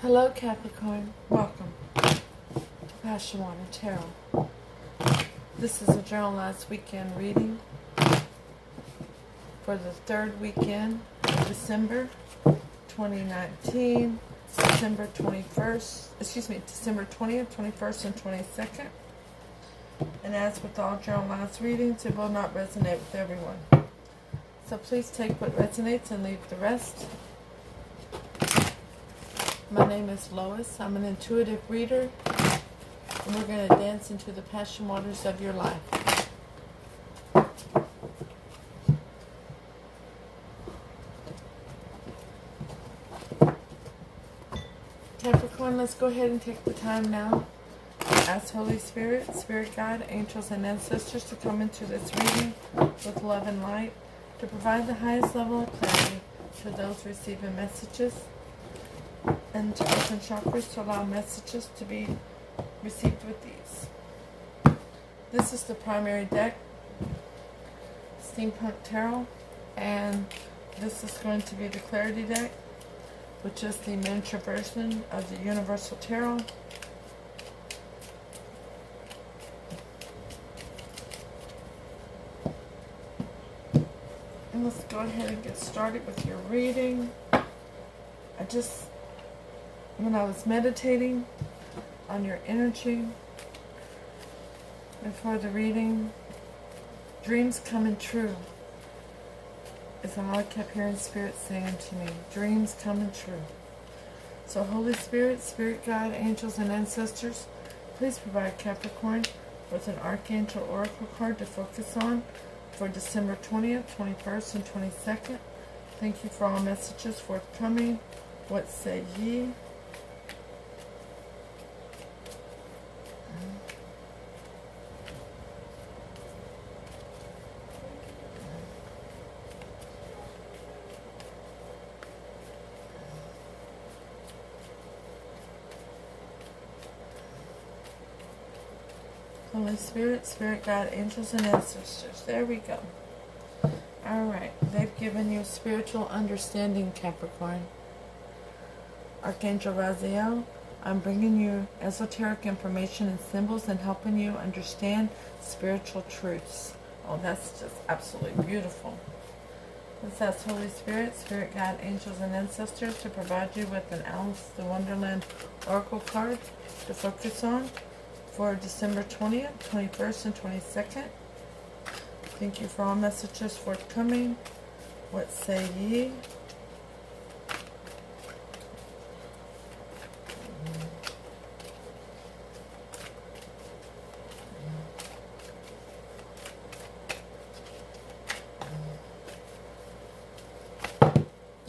Hello Capricorn, welcome to Passion Water Tarot. This is a generalized weekend reading for the third weekend of December 2019, December 20th, 21st and 22nd. And as with all generalized readings, it will not resonate with everyone. So please take what resonates and leave the rest. My name is Lois. I'm an intuitive reader, and we're going to dance into the passion waters of your life. Capricorn, let's go ahead and take the time now to ask Holy Spirit, Spirit Guide, angels, and ancestors to come into this reading with love and light, to provide the highest level of clarity to those receiving messages, and to open chakras to allow messages to be received with ease. This is the primary deck, Steampunk Tarot, and this is going to be the Clarity deck, which is the miniature version of the Universal Tarot. And let's go ahead and get started with your reading. When I was meditating on your energy before the reading, dreams coming true is all I kept hearing Spirit saying to me. Dreams coming true. So Holy Spirit, Spirit Guide, angels, and ancestors, please provide Capricorn with an Archangel Oracle card to focus on for December 20th, 21st, and 22nd. Thank you for all messages forthcoming. What say ye? Holy Spirit, Spirit Guide, angels, and ancestors. There we go. Alright, they've given you spiritual understanding, Capricorn. Archangel Raziel, I'm bringing you esoteric information and symbols and helping you understand spiritual truths. Oh, that's just absolutely beautiful. This has Holy Spirit, Spirit Guide, angels, and ancestors to provide you with an Alice in Wonderland Oracle card to focus on for December 20th, 21st, and 22nd. Thank you for all messages forthcoming. What say ye?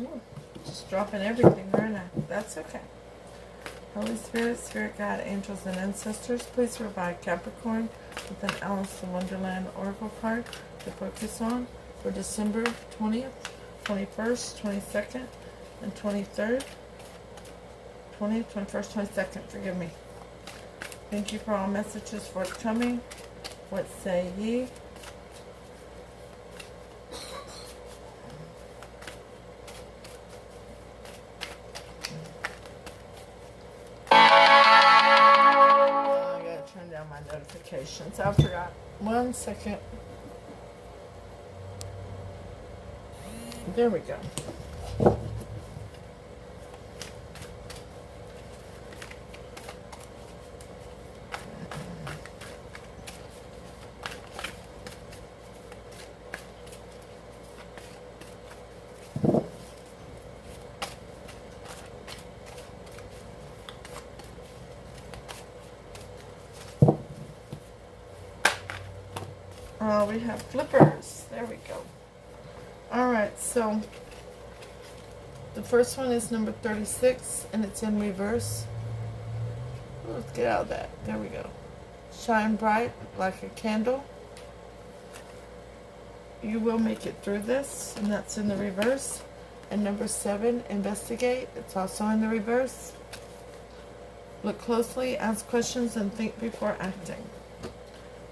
Ooh, just dropping everything, aren't I? That's okay. Holy Spirit, Spirit Guide, angels, and ancestors, please provide Capricorn with an Alice in Wonderland Oracle card to focus on for December 20th, 21st, 22nd, and 23rd. 20th, 21st, 22nd, forgive me. Thank you for all messages forthcoming. What say ye? My notifications. I forgot. 1 second. There we go. We have flippers. There we go. Alright, so the first one is number 36, and it's in reverse. Let's get out of that. There we go. Shine bright like a candle. You will make it through this, and that's in the reverse. And number 7, investigate. It's also in the reverse. Look closely, ask questions, and think before acting.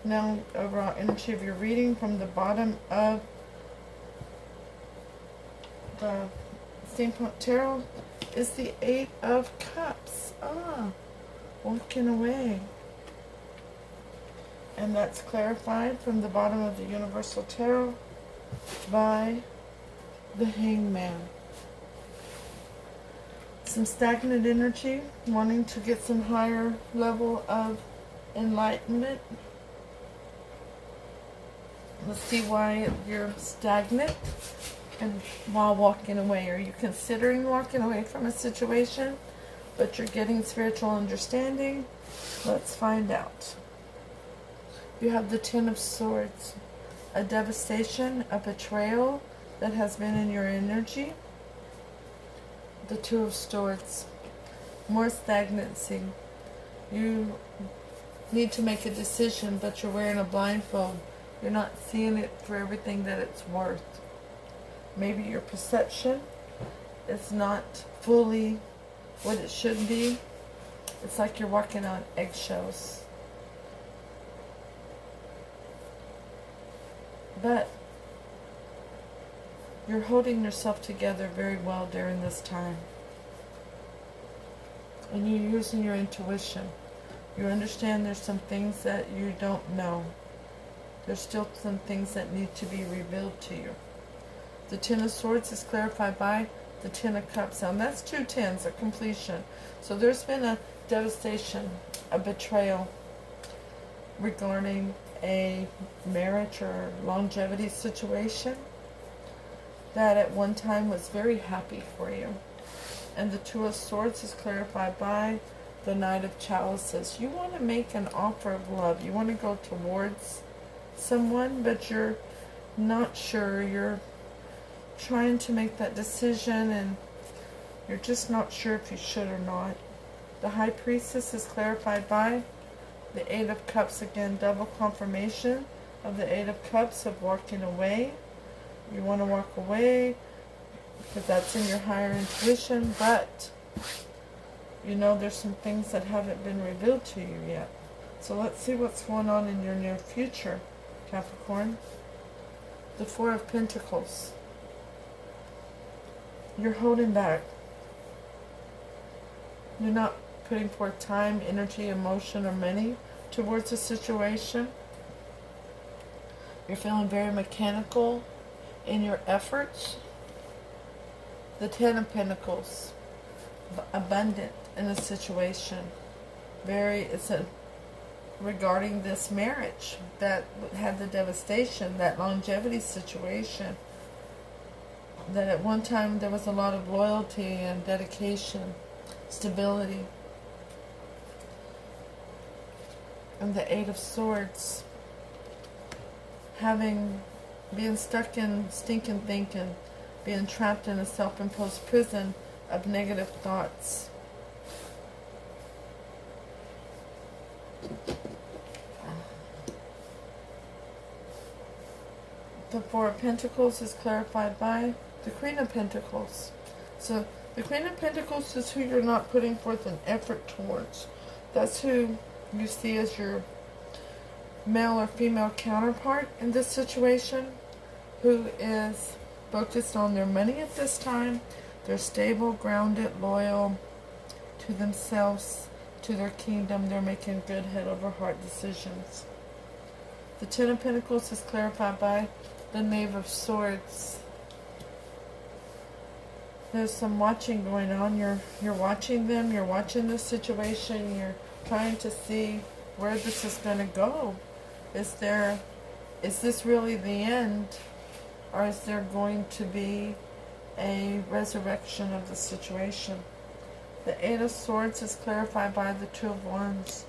Now, overall energy of your reading from the bottom of the Steampunk Tarot is the Eight of Cups. Walking away. And that's clarified from the bottom of the Universal Tarot by the Hangman. Some stagnant energy, wanting to get some higher level of enlightenment. Let's see why you're stagnant and while walking away. Are you considering walking away from a situation, but you're getting spiritual understanding? Let's find out. You have the Ten of Swords, a devastation, a betrayal that has been in your energy. The Two of Swords, more stagnancy. You need to make a decision, but you're wearing a blindfold. You're not seeing it for everything that it's worth. Maybe your perception is not fully what it should be. It's like you're walking on eggshells. But you're holding yourself together very well during this time. And you're using your intuition. You understand there's some things that you don't know. There's still some things that need to be revealed to you. The Ten of Swords is clarified by the Ten of Cups. Now that's two tens, a completion. So there's been a devastation, a betrayal regarding a marriage or longevity situation that at one time was very happy for you. And the Two of Swords is clarified by the Knight of Chalices. You want to make an offer of love. You want to go towards someone, but you're not sure. You're trying to make that decision and you're just not sure if you should or not. The High Priestess is clarified by the Eight of Cups. Again, double confirmation of the Eight of Cups of walking away. You want to walk away because that's in your higher intuition, but you know there's some things that haven't been revealed to you yet. So let's see what's going on in your near future, Capricorn. The Four of Pentacles. You're holding back. You're not putting forth time, energy, emotion, or money towards a situation. You're feeling very mechanical in your efforts. The Ten of Pentacles, abundant in a situation. It's regarding this marriage that had the devastation, that longevity situation. That at one time there was a lot of loyalty and dedication, stability. And the Eight of Swords, being stuck in stinking thinking, being trapped in a self-imposed prison of negative thoughts. The Four of Pentacles is clarified by the Queen of Pentacles. So the Queen of Pentacles is who you're not putting forth an effort towards. That's who you see as your male or female counterpart in this situation, who is focused on their money at this time. They're stable, grounded, loyal to themselves, to their kingdom. They're making good head over heart decisions. The Ten of Pentacles is clarified by the Knave of Swords. There's some watching going on. You're watching them. You're watching this situation. You're trying to see where this is going to go. Is this really the end? Or is there going to be a resurrection of the situation? The Eight of Swords is clarified by the Two of Wands.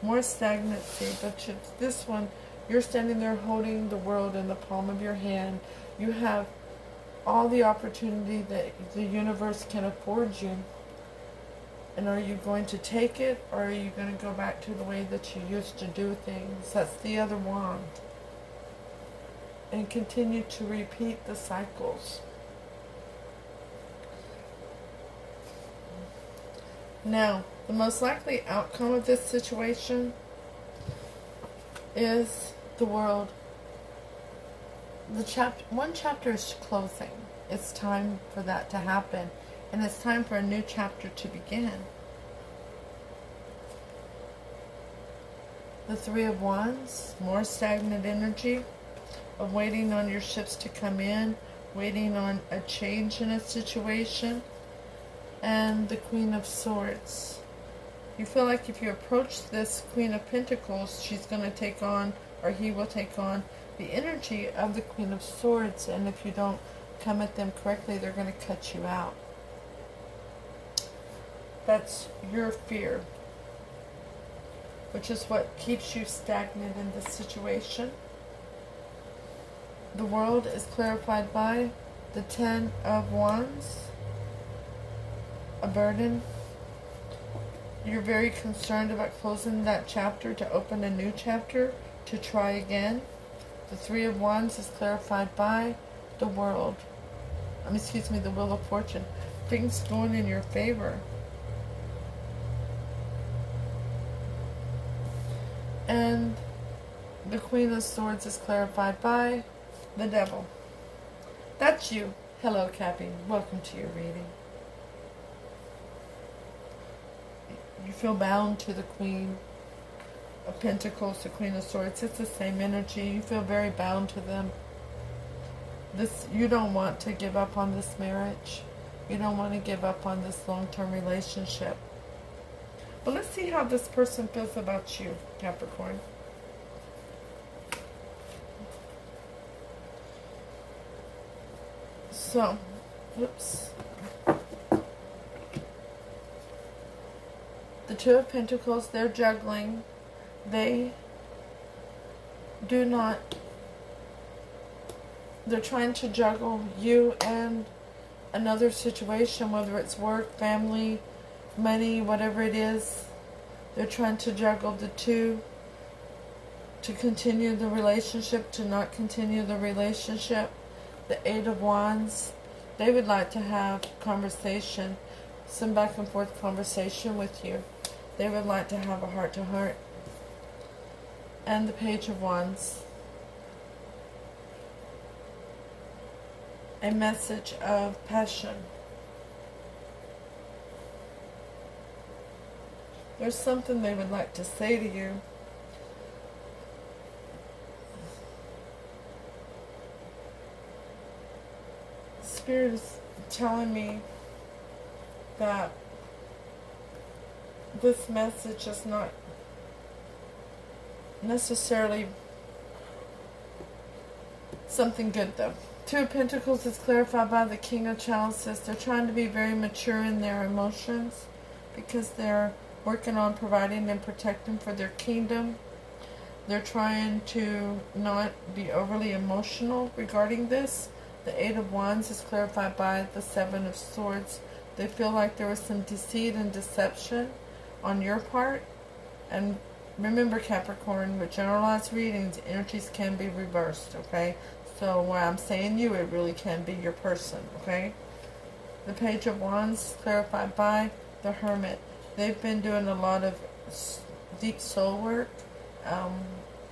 More stagnancy, but this one, you're standing there holding the world in the palm of your hand. You have all the opportunity that the universe can afford you. And are you going to take it, or are you going to go back to the way that you used to do things? That's the other wand. And continue to repeat the cycles. Now, the most likely outcome of this situation is the world. One chapter is closing. It's time for that to happen. And it's time for a new chapter to begin. The Three of Wands, more stagnant energy of waiting on your ships to come in, waiting on a change in a situation. And the Queen of Swords. You feel like if you approach this Queen of Pentacles, she's going to take on, or he will take on, the energy of the Queen of Swords. And if you don't come at them correctly, they're going to cut you out. That's your fear, which is what keeps you stagnant in this situation. The world is clarified by the Ten of Wands, a burden. You're very concerned about closing that chapter to open a new chapter, to try again. The Three of Wands is clarified by the world. The Wheel of Fortune. Things going in your favor. And the Queen of Swords is clarified by the Devil. That's you. Hello, Cappy. Welcome to your reading. You feel bound to the Queen of Pentacles, the Queen of Swords. It's the same energy. You feel very bound to them. You don't want to give up on this marriage. You don't want to give up on this long-term relationship. But let's see how this person feels about you, Capricorn. So, whoops. The Two of Pentacles, they're juggling. They're trying to juggle you and another situation, whether it's work, family, money, whatever it is. They're trying to juggle the two, to continue the relationship, to not continue the relationship. The Eight of Wands, they would like to have conversation, some back and forth conversation with you. They would like to have a heart-to-heart. And the Page of Wands, a message of passion. There's something they would like to say to you. Spirit is telling me that this message is not necessarily something good, though. Two of Pentacles is clarified by the King of Chalices. They're trying to be very mature in their emotions because they're working on providing and protecting for their kingdom. They're trying to not be overly emotional regarding this. The Eight of Wands is clarified by the Seven of Swords. They feel like there was some deceit and deception on your part. And remember, Capricorn, with generalized readings, energies can be reversed, okay? So when I'm saying you, it really can be your person, okay? The Page of Wands is clarified by the Hermit. They've been doing a lot of deep soul work, a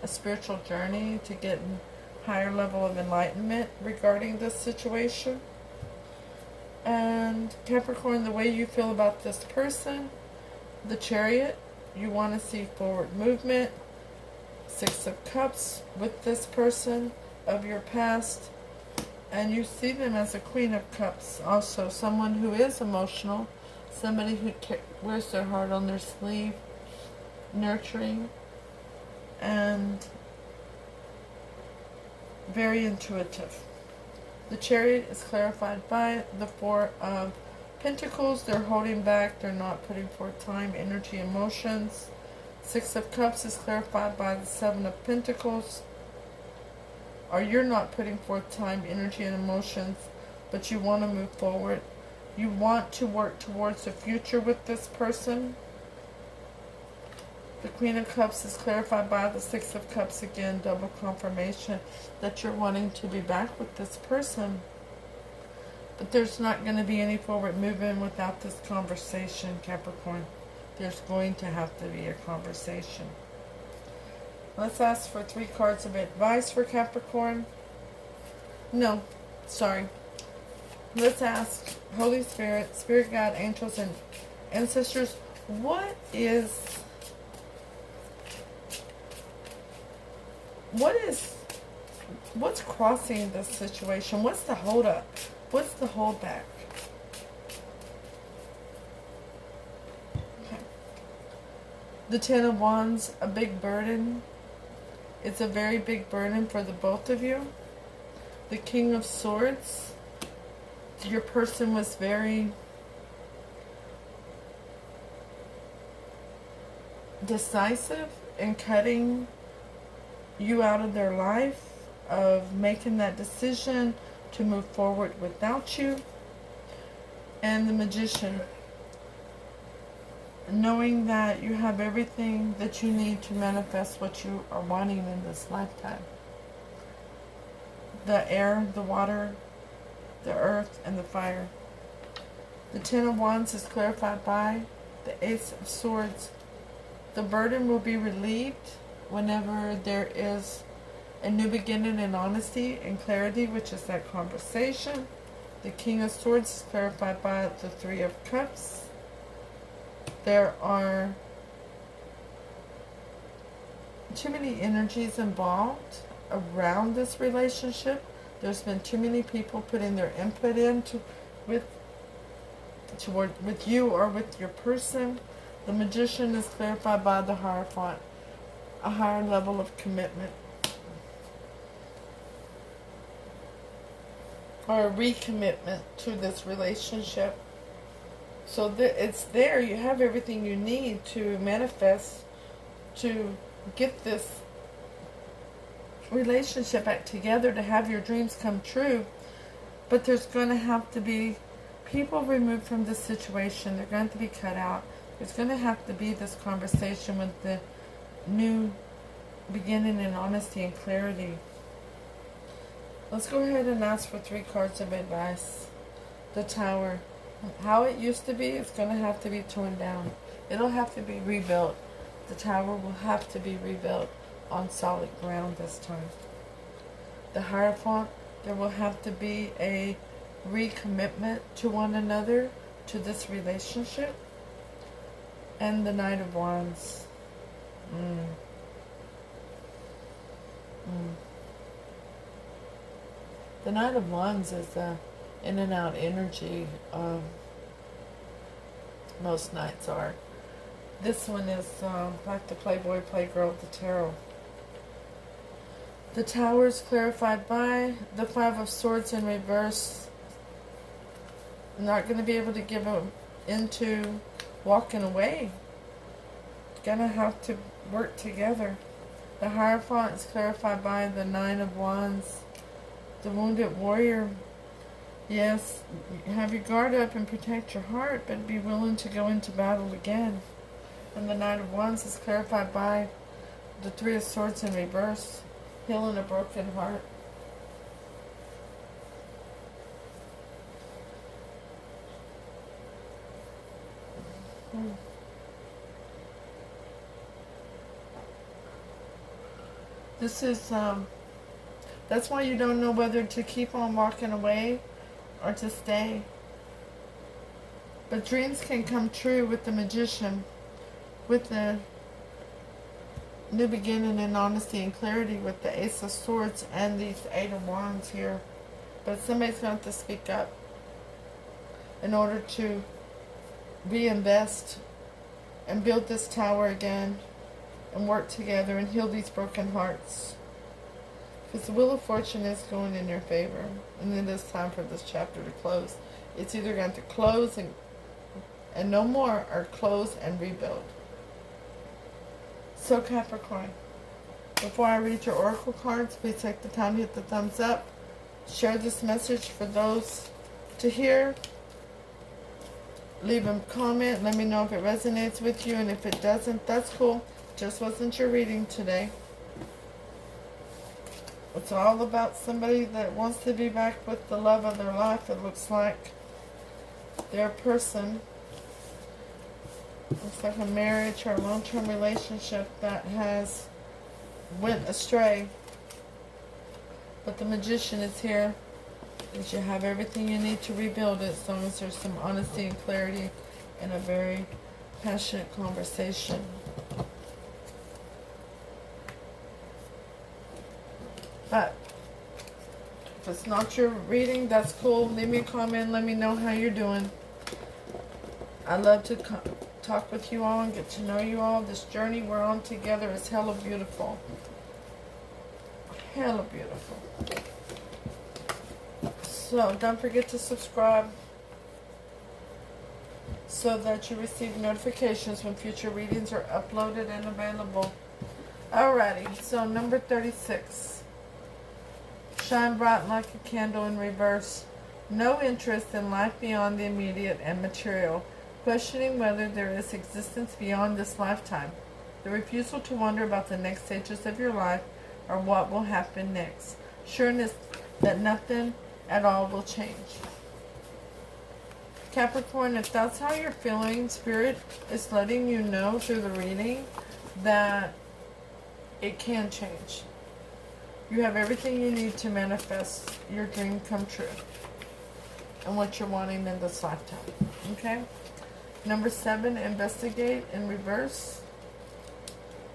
spiritual journey to get a higher level of enlightenment regarding this situation. And Capricorn, the way you feel about this person, the Chariot, you want to see forward movement. Six of Cups with this person of your past. And you see them as a Queen of Cups also. Someone who is emotional. Somebody who wears their heart on their sleeve. Nurturing. And very intuitive. The Chariot is clarified by the Four of Pentacles. They're holding back. They're not putting forth time, energy, emotions. Six of Cups is clarified by the Seven of Pentacles. Or you're not putting forth time, energy, and emotions, but you want to move forward. You want to work towards the future with this person. The Queen of Cups is clarified by the Six of Cups again, double confirmation that you're wanting to be back with this person. But there's not going to be any forward movement without this conversation, Capricorn. There's going to have to be a conversation. Let's ask for 3 cards of advice for Capricorn. No, sorry. Let's ask Holy Spirit, Spirit God, angels, and ancestors, what's crossing this situation? What's the hold up? What's the holdback? Okay. The Ten of Wands, a big burden. It's a very big burden for the both of you. The King of Swords. Your person was very decisive in cutting you out of their life, of making that decision to move forward without you. And the Magician, knowing that you have everything that you need to manifest what you are wanting in this lifetime. The air, the water, the earth, and the fire. The Ten of Wands is clarified by the Ace of Swords. The burden will be relieved whenever there is a new beginning in honesty and clarity, which is that conversation. The King of Swords is clarified by the Three of Cups. There are too many energies involved around this relationship. There's been too many people putting their input into with you or with your person. The Magician is clarified by the Hierophant, a higher level of commitment or a recommitment to this relationship. So it's there. You have everything you need to manifest, to get this relationship back together, to have your dreams come true. But there's going to have to be people removed from this situation. They're going to be cut out. There's going to have to be this conversation with the new beginning in honesty and clarity. Let's go ahead and ask for 3 cards of advice. The Tower. How it used to be is going to have to be torn down. It'll have to be rebuilt. The Tower will have to be rebuilt on solid ground this time. The Hierophant, there will have to be a recommitment to one another, to this relationship. And the Knight of Wands. The Knight of Wands is the in and out energy. Most knights are. This one is like the Playboy Playgirl of the Tarot. The Tower is clarified by the Five of Swords in reverse. Not going to be able to give them into walking away. Gonna have to work together. The Hierophant is clarified by the Nine of Wands. The Wounded Warrior. Yes, have your guard up and protect your heart, but be willing to go into battle again. And the Knight of Wands is clarified by the Three of Swords in reverse. Healing a broken heart. This is, that's why you don't know whether to keep on walking away or to stay. But dreams can come true with the Magician, with the new beginning in honesty and clarity, with the Ace of Swords and these Eight of Wands here. But somebody's going to have to speak up in order to reinvest and build this tower again and work together and heal these broken hearts. Because the Wheel of Fortune is going in your favor. And it is time for this chapter to close. It's either going to close and no more, or close and rebuild. So Capricorn, before I read your oracle cards, please take the time to hit the thumbs up. Share this message for those to hear. Leave a comment. Let me know if it resonates with you. And if it doesn't, that's cool. Just wasn't your reading today. It's all about somebody that wants to be back with the love of their life. It looks like their person. Looks like a marriage or a long-term relationship that has went astray. But the Magician is here. That you have everything you need to rebuild it, as long as there's some honesty and clarity and a very passionate conversation. But if it's not your reading, that's cool. Leave me a comment. Let me know how you're doing. I love to talk with you all and get to know you all. This journey we're on together is hella beautiful. Hella beautiful. So don't forget to subscribe so that you receive notifications when future readings are uploaded and available. Alrighty, so number 36. Shine bright like a candle in reverse. No interest in life beyond the immediate and material. Questioning whether there is existence beyond this lifetime. The refusal to wonder about the next stages of your life or what will happen next. Sureness that nothing at all will change. Capricorn, if that's how you're feeling, Spirit is letting you know through the reading that it can change. You have everything you need to manifest your dream come true and what you're wanting in this lifetime. Okay? Number 7, investigate in reverse.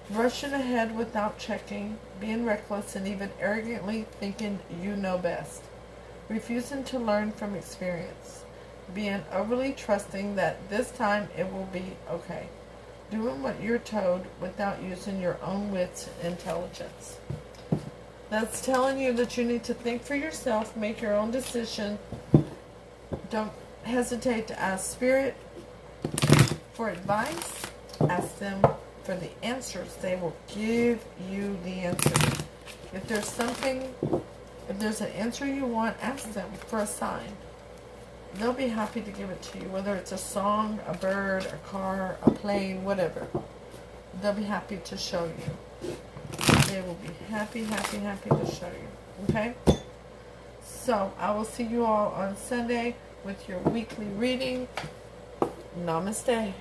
Rushing ahead without checking, being reckless, and even arrogantly thinking you know best. Refusing to learn from experience. Being overly trusting that this time it will be okay. Doing what you're told without using your own wits and intelligence. That's telling you that you need to think for yourself, make your own decision. Don't hesitate to ask Spirit for advice. Ask them for the answers. They will give you the answer. If there's an answer you want, ask them for a sign. They'll be happy to give it to you, whether it's a song, a bird, a car, a plane, whatever. They'll be happy to show you. They will be happy to show you. Okay? So, I will see you all on Sunday with your weekly reading. Namaste.